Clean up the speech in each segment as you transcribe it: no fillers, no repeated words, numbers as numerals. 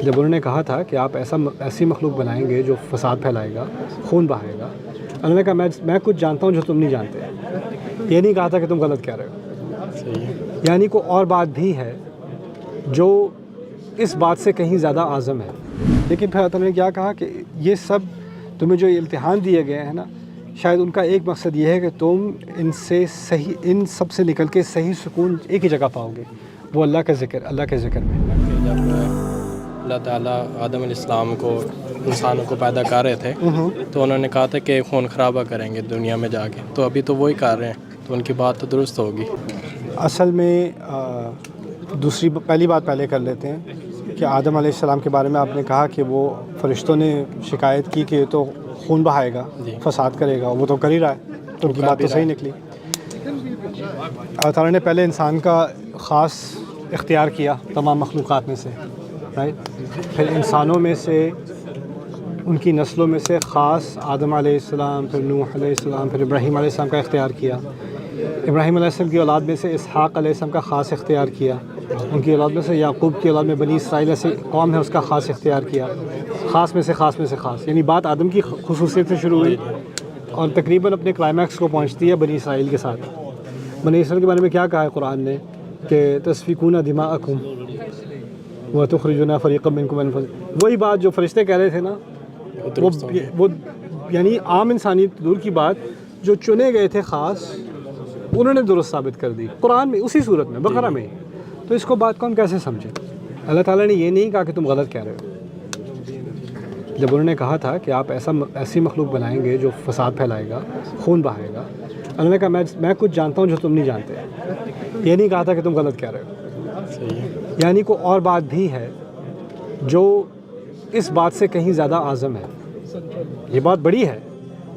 جب انہوں نے کہا تھا کہ آپ ایسی مخلوق بنائیں گے جو فساد پھیلائے گا، خون بہائے گا، انہوں نے کہا میں کچھ جانتا ہوں جو تم نہیں جانتے. یہ نہیں کہا تھا کہ تم غلط کہہ رہے ہو. یعنی کوئی اور بات بھی ہے جو اس بات سے کہیں زیادہ اعظم ہے. لیکن پھر اللہ نے کیا کہا کہ یہ سب تمہیں جو امتحان دیے گئے ہیں نا، شاید ان کا ایک مقصد یہ ہے کہ تم ان سب سے نکل کے صحیح سکون ایک ہی جگہ پاؤ گے، وہ اللہ کے ذکر میں. جب اللہ تعالیٰ آدم علیہ السلام کو انسانوں کو پیدا کر رہے تھے تو انہوں نے کہا تھا کہ خون خرابہ کریں گے دنیا میں جا کے، تو ابھی تو وہی کر رہے ہیں، تو ان کی بات تو درست ہوگی. اصل میں پہلی بات پہلے کر لیتے ہیں کہ آدم علیہ السلام کے بارے میں آپ نے کہا کہ وہ فرشتوں نے شکایت کی کہ یہ تو خون بہائے گا، فساد کرے گا، وہ تو کر ہی رہا ہے، تو ان کی بات تو صحیح نکلی. اللہ تعالیٰ نے پہلے انسان کا خاص اختیار کیا تمام مخلوقات میں سے، رائٹ. پھر انسانوں میں سے، ان کی نسلوں میں سے خاص آدم علیہ السلام، پھر نوح علیہ السلام، پھر ابراہیم علیہ السلام کا اختیار کیا. ابراہیم علیہ السلام کی اولاد میں سے اسحاق علیہ السلام کا خاص اختیار کیا. ان کی اولاد میں سے یعقوب کی اولاد میں بنی اسرائیل ایسی قوم ہے، اس کا خاص اختیار کیا. خاص میں سے خاص، یعنی بات آدم کی خصوصیت سے شروع ہوئی اور تقریباً اپنے کلائمیکس کو پہنچتی ہے بنی اسرائیل کے ساتھ. بنی اسرائیل کے بارے میں کیا کہا ہے قرآن نے کہ تسفکون دماءکم وتخرجون فریقا منکم انفسکم. وہی بات جو فرشتے کہہ رہے تھے نا، وہ یعنی عام انسانیت دور کی بات، جو چنے گئے تھے خاص، انہوں نے درست ثابت کر دی قرآن میں، اسی صورت میں، بقرہ میں. تو اس کو بات کون کیسے سمجھے؟ اللہ تعالیٰ نے یہ نہیں کہا کہ تم غلط کہہ رہے ہو. جب انہوں نے کہا تھا کہ آپ ایسی مخلوق بنائیں گے جو فساد پھیلائے گا، خون بہائے گا، انہوں نے کہا میں کچھ جانتا ہوں جو تم نہیں جانتے. یہ نہیں کہا تھا کہ تم غلط کہہ رہے ہو. یعنی کوئی اور بات بھی ہے جو اس بات سے کہیں زیادہ اعظم ہے. یہ بات بڑی ہے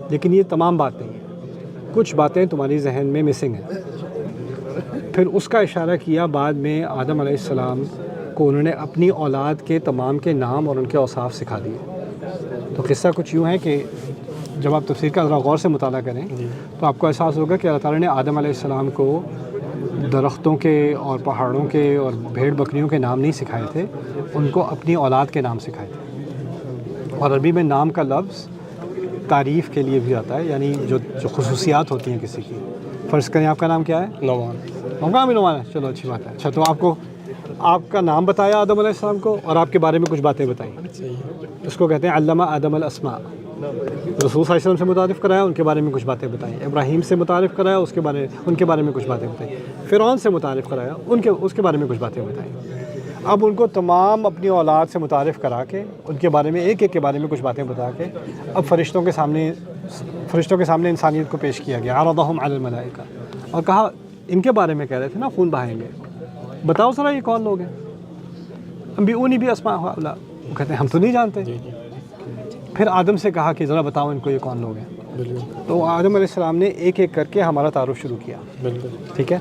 لیکن یہ تمام بات نہیں ہے. کچھ باتیں تمہاری ذہن میں مسنگ ہیں. پھر اس کا اشارہ کیا بعد میں آدم علیہ السلام کو انہوں نے اپنی اولاد کے تمام کے نام اور ان کے اوصاف سکھا دیے. تو قصہ کچھ یوں ہے کہ جب آپ تفسیر کا ذرا غور سے مطالعہ کریں تو آپ کو احساس ہوگا کہ اللہ تعالیٰ نے آدم علیہ السلام کو درختوں کے اور پہاڑوں کے اور بھیڑ بکریوں کے نام نہیں سکھائے تھے، ان کو اپنی اولاد کے نام سکھائے تھے. اور عربی میں نام کا لفظ تعریف کے لیے بھی آتا ہے، یعنی جو خصوصیات ہوتی ہیں کسی کی. فرض کریں آپ کا نام کیا ہے؟ نعمان. نعمان بھی نعمان ہے، چلو اچھی بات ہے. اچھا، تو آپ کا نام بتایا آدم علیہ السلام کو اور آپ کے بارے میں کچھ باتیں بتائیں. اس کو کہتے ہیں علمہ آدم الاسماء. رسول صلی اللہ علیہ وسلم سے متعارف کرایا، ان کے بارے میں کچھ باتیں بتائیں. ابراہیم سے متعارف کرایا، ان کے بارے میں کچھ باتیں بتائیں. فرعون سے متعارف کرایا، اس کے بارے میں کچھ باتیں بتائیں. اب ان کو تمام اپنی اولاد سے متعارف کرا کے ان کے بارے میں ایک کے بارے میں کچھ باتیں بتا کے اب فرشتوں کے سامنے انسانیت کو پیش کیا گیا. عرضہم علی الملائکہ، اور کہا ان کے بارے میں کہہ رہے تھے نا خون بہائیں گے، بتاؤ ذرا یہ کون لوگ ہیں. انبئونی باسماء ہؤلاء، وہ کہتے ہیں ہم تو نہیں جانتے. پھر آدم سے کہا کہ ذرا بتاؤ ان کو یہ کون لوگ ہیں. تو آدم علیہ السلام نے ایک ایک کر کے ہمارا تعارف شروع کیا. ٹھیک ہے.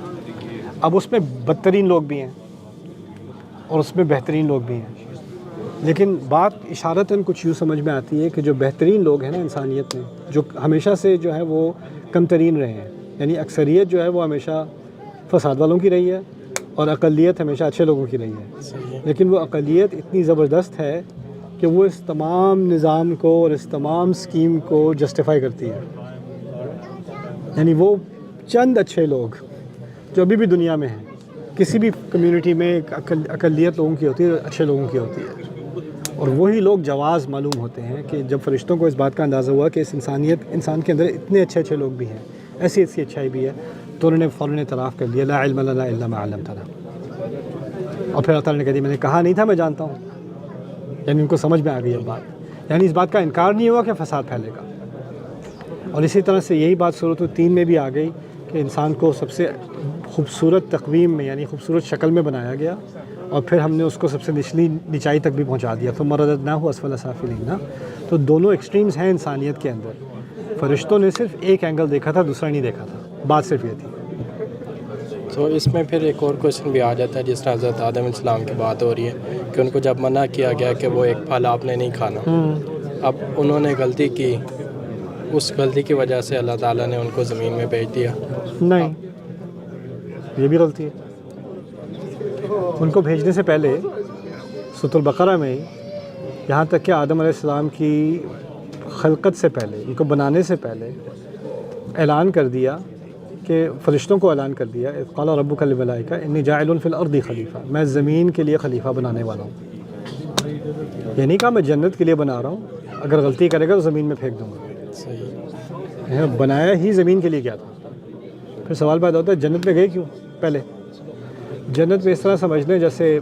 اب اس میں بدترین لوگ بھی ہیں اور اس میں بہترین لوگ بھی ہیں، لیکن بات اشارتاً کچھ یوں سمجھ میں آتی ہے کہ جو بہترین لوگ ہیں نا انسانیت میں، جو ہمیشہ سے جو ہے وہ کم ترین رہے ہیں، یعنی اکثریت جو ہے وہ ہمیشہ فساد والوں کی رہی ہے اور اقلیت ہمیشہ اچھے لوگوں کی رہی ہے. لیکن وہ اقلیت اتنی زبردست ہے کہ وہ اس تمام نظام کو اور اس تمام سکیم کو جسٹیفائی کرتی ہے. یعنی وہ چند اچھے لوگ جو ابھی بھی دنیا میں ہیں، کسی بھی کمیونٹی میں ایک اقلیت لوگوں کی ہوتی ہے، اچھے لوگوں کی ہوتی ہے، اور وہی لوگ جواز معلوم ہوتے ہیں. کہ جب فرشتوں کو اس بات کا اندازہ ہوا کہ اس انسان کے اندر اتنے اچھے لوگ بھی ہیں، ایسی اچھائی بھی ہے، تو انہوں نے فوراً اعتراف کر لیا لا علم لنا الا ما علمتنا. اور پھر اللہ تعالیٰ نے کہا میں نے کہا نہیں تھا میں جانتا ہوں. یعنی ان کو سمجھ میں آ گئی یہ بات، یعنی اس بات کا انکار نہیں ہوا کہ فساد پھیلے گا. اور اسی طرح سے یہی بات سورۃ 3 میں بھی آ گئی کہ انسان کو سب سے خوبصورت تقویم میں، یعنی خوبصورت شکل میں بنایا گیا، اور پھر ہم نے اس کو سب سے نچائی تک بھی پہنچا دیا. ثم رددناہ اسفل سافلین. تو دونوں ایکسٹریمز ہیں انسانیت کے اندر. فرشتوں نے صرف ایک اینگل دیکھا تھا، دوسرا نہیں دیکھا تھا. بات صرف یہ تھی. تو اس میں پھر ایک اور کویشچن بھی آ جاتا ہے، جس طرح حضرت آدم علیہ السلام کی بات ہو رہی ہے کہ ان کو جب منع کیا گیا کہ وہ ایک پھل آپ نے نہیں کھانا، اب انہوں نے غلطی کی، اس غلطی کی وجہ سے اللہ تعالیٰ نے ان کو زمین میں بھیج دیا. نہیں، یہ بھی غلطی ہے. ان کو بھیجنے سے پہلے سورۃ البقرہ میں یہاں تک کہ آدم علیہ السلام کی خلقت سے پہلے، ان کو بنانے سے پہلے اعلان کر دیا کہ فرشتوں کو اعلان کر دیا، اذ قال ربک للملائکہ انی جاعل فی الارض خلیفہ، میں زمین کے لیے خلیفہ بنانے والا ہوں. یہ نہیں کہا میں جنت کے لیے بنا رہا ہوں، اگر غلطی کرے گا تو زمین میں پھینک دوں گا. صحیح. بنایا ہی زمین کے لیے کیا تھا. پھر سوال پیدا ہوتا ہے جنت میں گئے کیوں پہلے؟ جنت میں اس طرح سمجھ لیں جیسے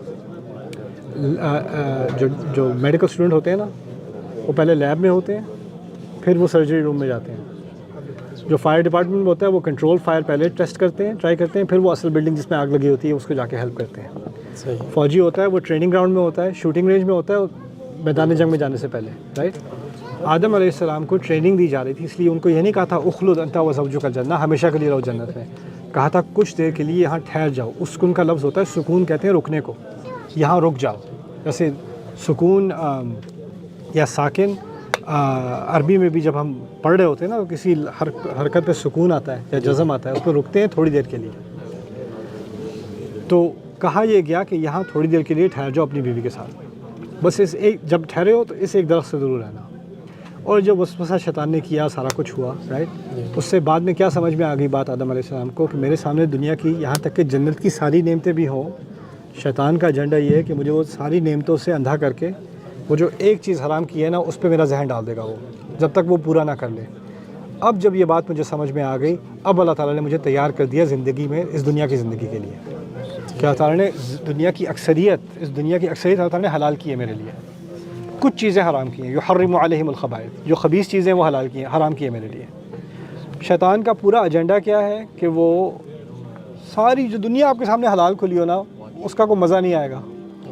جو میڈیکل اسٹوڈنٹ ہوتے ہیں نا، وہ پہلے لیب میں ہوتے ہیں، پھر وہ سرجری روم میں جاتے ہیں. جو فائر ڈپارٹمنٹ میں ہوتا ہے وہ کنٹرول فائر پہلے ٹیسٹ کرتے ہیں، ٹرائی کرتے ہیں، پھر وہ اصل بلڈنگ جس میں آگ لگی ہوتی ہے اس کو جا کے ہیلپ کرتے ہیں. صحیح. فوجی ہوتا ہے وہ ٹریننگ گراؤنڈ میں ہوتا ہے، شوٹنگ رینج میں ہوتا ہے، میدان جنگ میں جانے سے پہلے. رائٹ. آدم علیہ السلام کو ٹریننگ دی جا رہی تھی، اس لیے ان کو یہ نہیں کہا تھا اخلد انت وزوجک الجنہ، ہمیشہ کے لیے رہو جنت میں. کہا تھا کچھ دیر کے لیے یہاں ٹھہر جاؤ. اسکون کا لفظ ہوتا ہے، سکون کہتے ہیں رکنے کو، یہاں رک جاؤ. جیسے سکون یا ساکن عربی میں بھی جب ہم پڑھ رہے ہوتے ہیں نا تو کسی حرکت پہ سکون آتا ہے یا جزم آتا ہے، اس پہ رکتے ہیں تھوڑی دیر کے لیے. تو کہا یہ گیا کہ یہاں تھوڑی دیر کے لیے ٹھہر جاؤ اپنی بیوی کے ساتھ، بس اس ایک جب ٹھہرے ہو تو اس ایک درخت سے ضرور رہنا. اور جب وسوسہ شیطان نے کیا سارا کچھ ہوا، رائٹ، اس سے بعد میں کیا سمجھ میں آ گئی بات آدم علیہ السلام کو کہ میرے سامنے دنیا کی یہاں تک کہ جنت کی ساری نعمتیں بھی ہوں، شیطان کا ایجنڈا یہ ہے کہ مجھے وہ ساری نعمتوں سے اندھا کر کے وہ جو ایک چیز حرام کی ہے نا اس پہ میرا ذہن ڈال دے گا وہ، جب تک وہ پورا نہ کر لے. اب جب یہ بات مجھے سمجھ میں آ گئی، اب اللہ تعالیٰ نے مجھے تیار کر دیا زندگی میں، اس دنیا کی زندگی کے لیے. کہ اللہ تعالیٰ نے دنیا کی اکثریت اللہ تعالیٰ نے حلال کی ہے میرے لیے. کچھ چیزیں حرام کی ہیں، یحرم علیہم الخبائث، جو خبیث چیزیں وہ حلال کی ہیں، حرام کی ہیں میرے لیے. شیطان کا پورا ایجنڈا کیا ہے کہ وہ ساری جو دنیا آپ کے سامنے حلال کھلی ہو نا، اس کا کوئی مزہ نہیں آئے گا.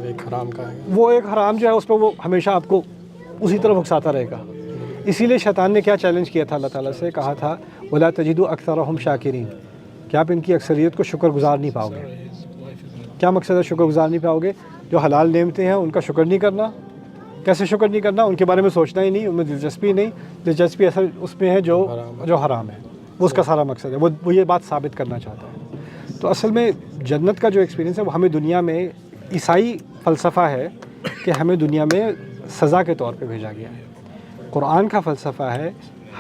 ایک حرام کا ہے، وہ ایک حرام جو ہے اس پہ وہ ہمیشہ آپ کو اسی طرف اکساتا رہے گا. اسی لیے شیطان نے کیا چیلنج کیا تھا اللہ تعالیٰ سے، کہا تھا وَلَا تَجِدُ أَكْثَرَهُمْ شَاكِرِينَ، کہ آپ ان کی اکثریت کو شکر گزار نہیں پاؤ گے. کیا مقصد ہے شکر گزار نہیں پاؤ گے؟ جو حلال نعمتیں ہیں ان کا شکر نہیں کرنا. کیسے شکر نہیں کرنا؟ ان کے بارے میں سوچنا ہی نہیں، ان میں دلچسپی نہیں. دلچسپی اصل اس میں ہے جو حرام ہے، وہ اس کا سارا مقصد ہے. وہ یہ بات ثابت کرنا چاہتا ہے. تو اصل میں جنت کا جو ایکسپیرینس ہے وہ ہمیں دنیا میں، عیسائی فلسفہ ہے کہ ہمیں دنیا میں سزا کے طور پہ بھیجا گیا ہے. قرآن کا فلسفہ ہے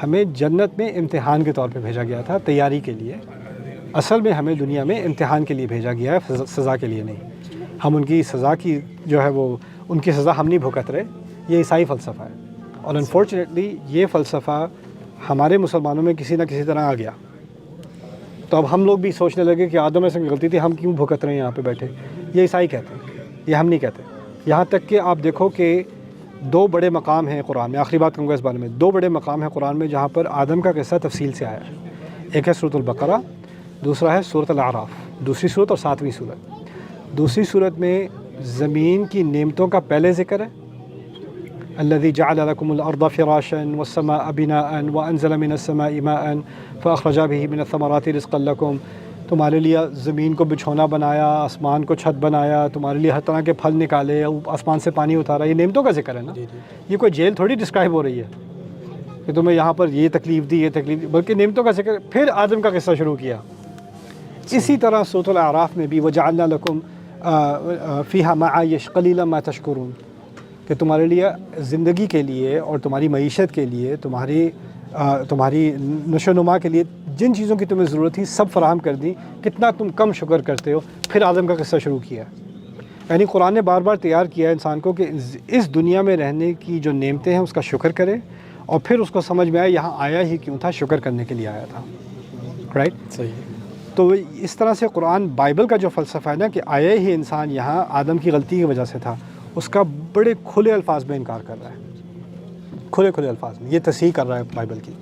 ہمیں جنت میں امتحان کے طور پہ بھیجا گیا تھا، تیاری کے لیے. اصل میں ہمیں دنیا میں امتحان کے لیے بھیجا گیا ہے، سزا کے لیے نہیں. ہم ان کی سزا کی جو ہے وہ ان کی سزا ہم نہیں بھگت رہے. یہ عیسائی فلسفہ ہے، اور انفارچونیٹلی یہ فلسفہ ہمارے مسلمانوں میں کسی نہ کسی طرح آ گیا. تو اب ہم لوگ بھی سوچنے لگے کہ آدم علیہ السلام کی غلطی تھی، ہم کیوں بھگت رہے ہیں یہاں پہ بیٹھے. یہ عیسائی کہتے ہیں، یہ ہم نہیں کہتے. یہاں تک کہ آپ دیکھو کہ 2 بڑے مقام ہیں قرآن میں، آخری بات کروں گا اس بارے میں. 2 بڑے مقام ہیں قرآن میں جہاں پر آدم کا قصہ تفصیل سے آیا ہے. ایک ہے سورۃ البقرہ، دوسرا ہے سورۃ الاعراف، دوسری سورت اور 7ویں سورت. دوسری سورت میں زمین کی نعمتوں کا پہلے ذکر ہے، الذی جعل لکم الارض فراشا والسماء بناء وانزل من السماء ماء فاخرج به من الثمرات رزقا لکم. تمہارے لیے زمین کو بچھونا بنایا، آسمان کو چھت بنایا، تمہارے لیے ہر طرح کے پھل نکالے، آسمان سے پانی اتارا. یہ نعمتوں کا ذکر ہے نا. یہ کوئی جیل تھوڑی ڈسکرائب ہو رہی ہے کہ تمہیں یہاں پر یہ تکلیف دی، یہ تکلیف دی، بلکہ نعمتوں کا ذکر. پھر آدم کا قصہ شروع کیا. اسی طرح سورۃ الاعراف میں بھی وجعلنا لکم فیہا معایش قلیلا ما تشکرون، کہ تمہارے لیے زندگی کے لیے اور تمہاری معیشت کے لیے، تمہاری نشو و نما کے لیے جن چیزوں کی تمہیں ضرورت تھی سب فراہم کر دی، کتنا تم کم شکر کرتے ہو. پھر آدم کا قصہ شروع کیا. یعنی قرآن نے بار بار تیار کیا ہے انسان کو کہ اس دنیا میں رہنے کی جو نعمتیں ہیں اس کا شکر کرے، اور پھر اس کو سمجھ میں آیا یہاں آیا ہی کیوں تھا، شکر کرنے کے لیے آیا تھا. رائٹ. صحیح. تو اس طرح سے قرآن بائبل کا جو فلسفہ ہے نا کہ آیا ہی انسان یہاں آدم کی غلطی کی وجہ سے تھا، اس کا بڑے کھلے الفاظ میں انکار کر رہا ہے. کھلے الفاظ میں یہ تصحیح کر رہا ہے بائبل کی.